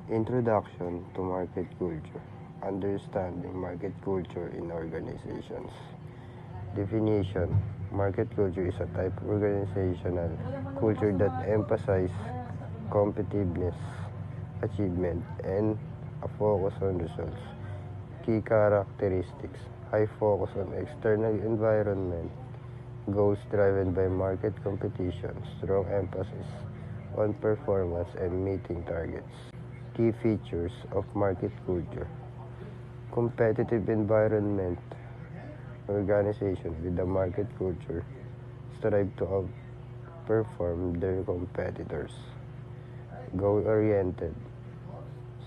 Introduction to Market Culture. Understanding market culture in organizations. Definition. Market culture is a type of organizational culture that emphasizes competitiveness, achievement, and a focus on results. Key characteristics. High focus on external environment, goals driven by market competition, strong emphasis on performance and meeting targets. Key features of market culture. Competitive environment. Organization with a market culture strive to outperform their competitors. Goal-oriented.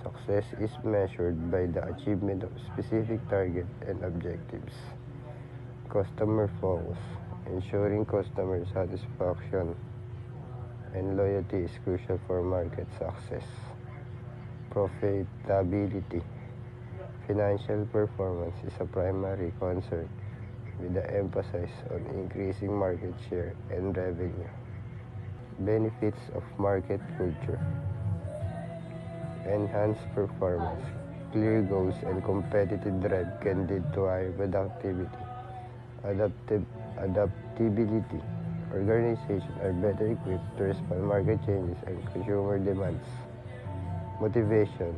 Success is measured by the achievement of specific targets and objectives. Customer focus. Ensuring customer satisfaction and loyalty is crucial for market success. Profitability. Financial performance is a primary concern with the emphasis on increasing market share and revenue. Benefits of market culture. Enhanced performance. Clear goals and competitive drive can lead to higher productivity. Adaptability. Organizations are better equipped to respond to market changes and consumer demands. Motivation.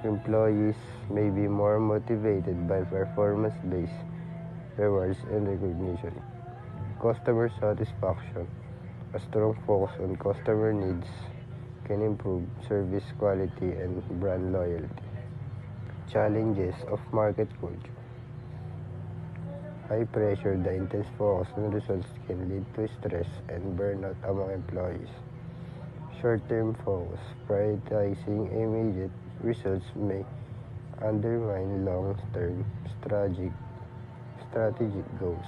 Employees may be more motivated by performance-based rewards and recognition. Customer satisfaction. A strong focus on customer needs can improve service quality and brand loyalty. Challenges of market culture. High pressure, the intense focus on results can lead to stress and burnout among employees. Short-term focus, prioritizing immediate results may undermine long-term strategic goals.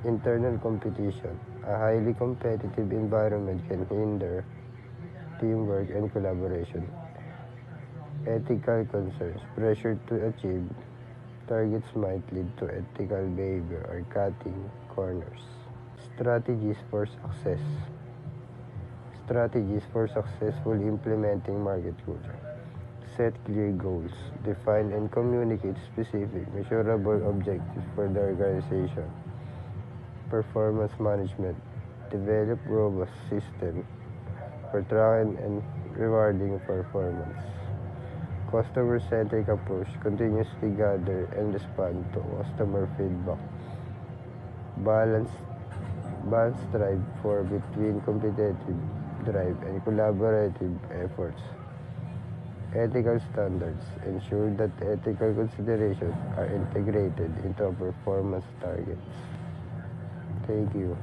Internal competition, a highly competitive environment can hinder teamwork and collaboration. Ethical concerns, pressure to achieve targets might lead to ethical behavior or cutting corners. Strategies for success. Strategies for successfully implementing market culture. Set clear goals. Define and communicate specific, measurable objectives for the organization. Performance management. Develop robust system for tracking and rewarding performance. Customer-centric approach. Continuously gather and respond to customer feedback. Balance drive for between competitive drive and collaborative efforts. Ethical standards. Ensure that ethical considerations are integrated into performance targets. Thank you.